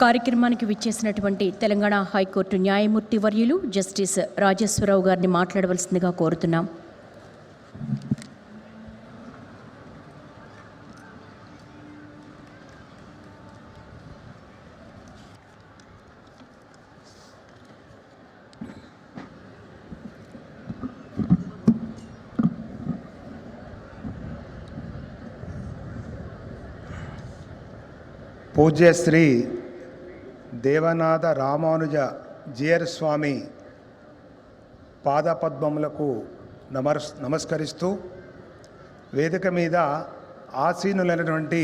కార్యక్రమానికి విచ్చేసినటువంటి తెలంగాణ హైకోర్టు న్యాయమూర్తి వర్యులు జస్టిస్ రాజేశ్వరరావు గారిని మాట్లాడవలసిందిగా కోరుతున్నాం. పూజ్య శ్రీ దేవనాథ రామానుజ జీయర్ స్వామి పాదపద్మములకు నమస్కరిస్తూ వేదిక మీద ఆసీనులైనటువంటి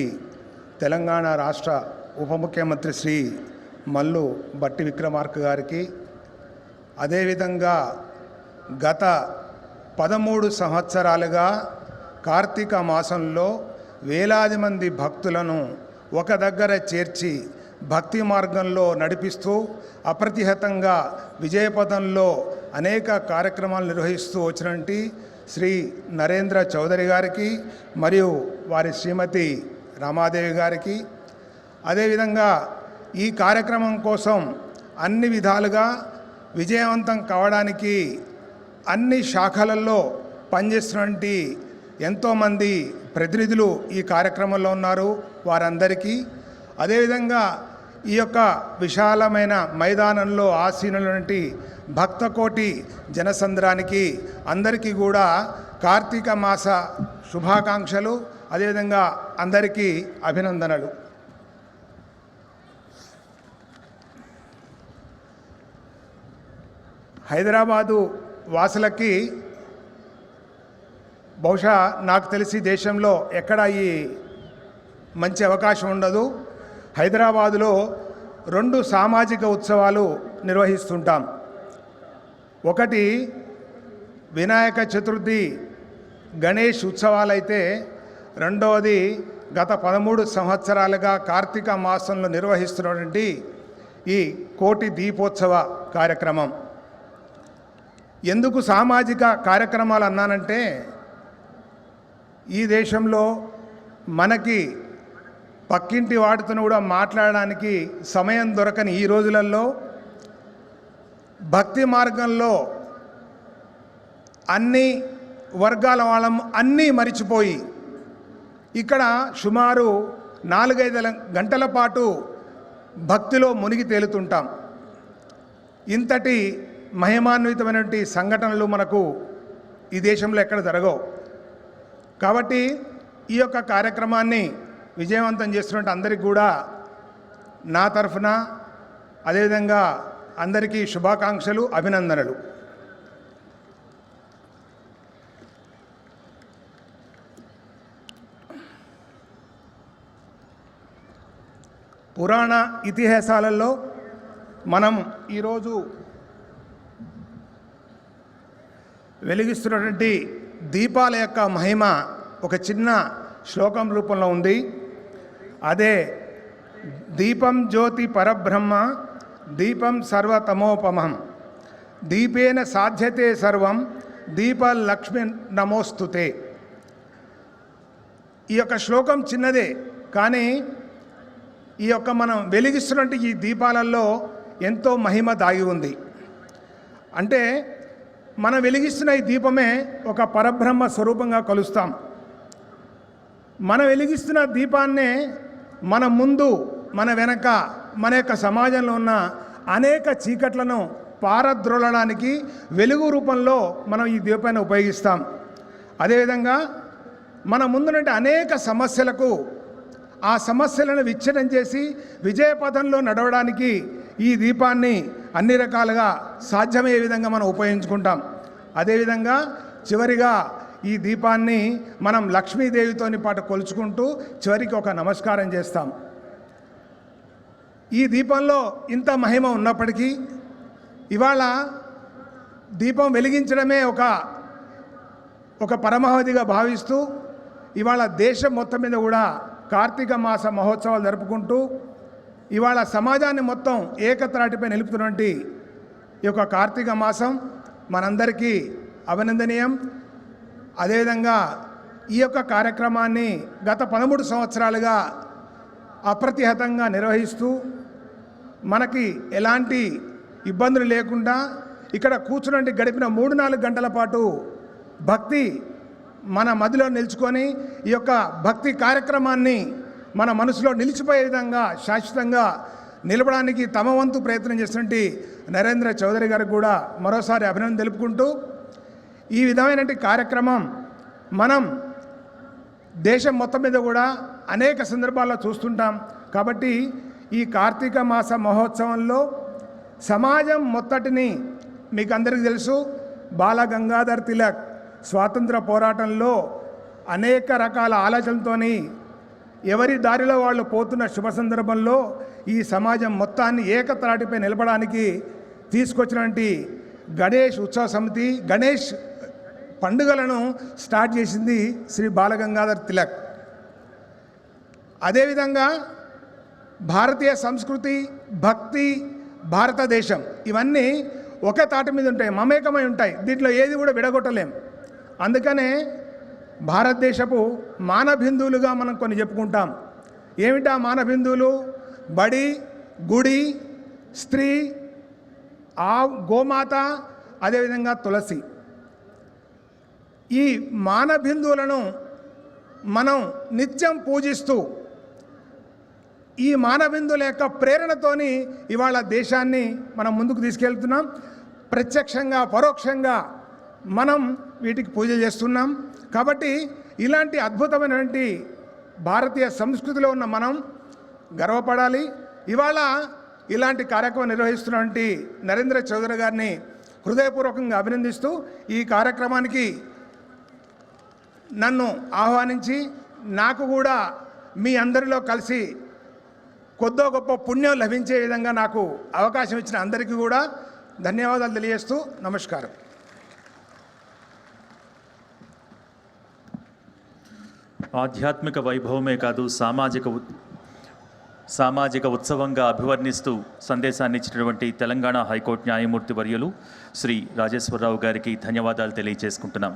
తెలంగాణ రాష్ట్ర ఉప ముఖ్యమంత్రి శ్రీ మల్లు భట్టి విక్రమార్క గారికి, అదేవిధంగా గత 13 సంవత్సరాలుగా కార్తీక మాసంలో వేలాది మంది భక్తులను ఒక దగ్గర చేర్చి భక్తి మార్గంలో నడిపిస్తూ అప్రతిహతంగా విజయపథంలో అనేక కార్యక్రమాలు నిర్వహిస్తూ వచ్చినటువంటి శ్రీ నరేంద్ర చౌదరి గారికి మరియు వారి శ్రీమతి రామాదేవి గారికి, అదేవిధంగా ఈ కార్యక్రమం కోసం అన్ని విధాలుగా విజయవంతం కావడానికి అన్ని శాఖలలో పనిచేస్తున్నటువంటి ఎంతోమంది ప్రతినిధులు ఈ కార్యక్రమంలో ఉన్నారు. వారందరికీ, అదేవిధంగా ఈ యొక్క విశాలమైన మైదానంలో ఆసీనులైనటువంటి భక్తకోటి జనసంద్రానికి అందరికీ కూడా కార్తీక మాస శుభాకాంక్షలు, అదేవిధంగా అందరికీ అభినందనలు. హైదరాబాదు వాసులకి బహుశా నాకు తెలిసి దేశంలో ఎక్కడ ఈ మంచి అవకాశం ఉండదు. హైదరాబాదులో 2 సామాజిక ఉత్సవాలు నిర్వహిస్తుంటాం. ఒకటి వినాయక చతుర్థి గణేష్ ఉత్సవాలైతే, రెండవది గత 13 సంవత్సరాలుగా కార్తీక మాసంలో నిర్వహిస్తున్నటువంటి ఈ కోటి దీపోత్సవ కార్యక్రమం. ఎందుకు సామాజిక కార్యక్రమాలు అన్నానంటే, ఈ దేశంలో మనకి పక్కింటి వాటితో కూడా మాట్లాడడానికి సమయం దొరకని ఈ రోజులలో భక్తి మార్గంలో అన్ని వర్గాల వాళ్ళం అన్నీ మరిచిపోయి ఇక్కడ సుమారు 4-5 గంటల పాటు భక్తిలో మునిగి తేలుతుంటాం. ఇంతటి మహిమాన్వితమైనటువంటి సంఘటనలు మనకు ఈ దేశంలో ఎక్కడ జరగవు. కాబట్టి ఈ యొక్క కార్యక్రమాన్ని విజయవంతం చేస్తున్నట్టు అందరికీ కూడా నా తరఫున, అదేవిధంగా అందరికీ శుభాకాంక్షలు, అభినందనలు. పురాణ ఇతిహాసాలలో మనం ఈరోజు వెలిగిస్తున్నటువంటి దీపాల యొక్క మహిమ ఒక చిన్న శ్లోకం రూపంలో ఉంది. అదే దీపం జ్యోతి పరబ్రహ్మ దీపం సర్వతమోపమం దీపేన సాధ్యతే సర్వం దీపలక్ష్మి నమోస్తుతే. ఈ యొక్క శ్లోకం చిన్నదే, కానీ ఈ యొక్క మనం వెలిగిస్తున్నట్టు ఈ దీపాలలో ఎంతో మహిమ దాగి ఉంది. అంటే మనం వెలిగిస్తున్న ఈ దీపమే ఒక పరబ్రహ్మ స్వరూపంగా కొలుస్తాం. మనం వెలిగిస్తున్న దీపాన్నే మన ముందు, మన వెనక, మన యొక్క సమాజంలో ఉన్న అనేక చీకట్లను పారద్రోలడానికి వెలుగు రూపంలో మనం ఈ దీపాన్ని ఉపయోగిస్తాం. అదేవిధంగా మన ముందునంటే అనేక సమస్యలకు ఆ సమస్యలను విచ్ఛిన్నం చేసి విజయపథంలో నడవడానికి ఈ దీపాన్ని అన్ని రకాలుగా సాధ్యమయ్యే విధంగా మనం ఉపయోగించుకుంటాం. అదేవిధంగా చివరిగా ఈ దీపాన్ని మనం లక్ష్మీదేవితోని పాటు కొలుచుకుంటూ చివరికి ఒక నమస్కారం చేస్తాం. ఈ దీపంలో ఇంత మహిమ ఉన్నప్పటికీ ఇవాళ దీపం వెలిగించడమే ఒక పరమావధిగా భావిస్తూ ఇవాళ దేశం మొత్తం మీద కూడా కార్తీక మాస మహోత్సవాలు జరుపుకుంటూ ఇవాళ సమాజాన్ని మొత్తం ఏకత్రాటిపై నిలుపుతున్నటువంటి ఈ యొక్క కార్తీక మాసం మనందరికీ అభినందనీయం. అదేవిధంగా ఈ యొక్క కార్యక్రమాన్ని గత 13 సంవత్సరాలుగా అప్రతిహతంగా నిర్వహిస్తూ మనకి ఎలాంటి ఇబ్బందులు లేకుండా ఇక్కడ కూర్చుని గడిపిన 3-4 గంటల పాటు భక్తి మన మదిలో నిలుచుకొని ఈ యొక్క భక్తి కార్యక్రమాన్ని మన మనసులో నిలిచిపోయే విధంగా శాశ్వతంగా నిలబడానికి తమ వంతు ప్రయత్నం చేసినటువంటి నరేంద్ర చౌదరి గారికి కూడా మరోసారి అభినందన తెలుపుకుంటూ, ఈ విధమైన కార్యక్రమం మనం దేశం మొత్తం మీద కూడా అనేక సందర్భాల్లో చూస్తుంటాం. కాబట్టి ఈ కార్తీక మాస మహోత్సవంలో సమాజం మొత్తటిని మీకు అందరికీ తెలుసు, బాల గంగాధర్ తిలక్ స్వాతంత్ర పోరాటంలో అనేక రకాల ఆలోచనలతోని ఎవరి దారిలో వాళ్ళు పోతున్న శుభ సందర్భంలో ఈ సమాజం మొత్తాన్ని ఏకత్రాటిపై నిలపడానికి తీసుకొచ్చినటువంటి గణేష్ ఉత్సవ సమితి, గణేష్ పండుగలను స్టార్ట్ చేసింది శ్రీ బాలగంగాధర్ తిలక్. అదేవిధంగా భారతీయ సంస్కృతి, భక్తి, భారతదేశం ఇవన్నీ ఒకే తాటి మీద ఉంటాయి, మమేకమై ఉంటాయి. దీంట్లో ఏది కూడా విడగొట్టలేం. అందుకనే భారతదేశపు మానబిందువులుగా మనం కొన్ని చెప్పుకుంటాం. ఏమిటా మానబిందువులు? బడి, గుడి, స్త్రీ, గోమాత, అదేవిధంగా తులసి. ఈ మానబిందువులను మనం నిత్యం పూజిస్తూ ఈ మానబిందువుల యొక్క ప్రేరణతోని ఇవాళ దేశాన్ని మనం ముందుకు తీసుకెళ్తున్నాం. ప్రత్యక్షంగా పరోక్షంగా మనం వీటికి పూజలు చేస్తున్నాం. కాబట్టి ఇలాంటి అద్భుతమైనటువంటి భారతీయ సంస్కృతిలో ఉన్న మనం గర్వపడాలి. ఇవాళ ఇలాంటి కార్యక్రమం నిర్వహిస్తున్నటువంటి నరేంద్ర చౌదరి గారిని హృదయపూర్వకంగా అభినందిస్తూ, ఈ కార్యక్రమానికి నన్ను ఆహ్వానించి నాకు కూడా మీ అందరిలో కలిసి కొద్దో గొప్ప పుణ్యం లభించే విధంగా నాకు అవకాశం ఇచ్చిన అందరికీ కూడా ధన్యవాదాలు తెలియజేస్తూ నమస్కారం. ఆధ్యాత్మిక వైభవమే కాదు, సామాజిక ఉత్సవంగా అభివర్ణిస్తూ సందేశాన్ని ఇచ్చినటువంటి తెలంగాణ హైకోర్టు న్యాయమూర్తి వర్యులు శ్రీ రాజేశ్వరరావు గారికి ధన్యవాదాలు తెలియజేసుకుంటున్నాం.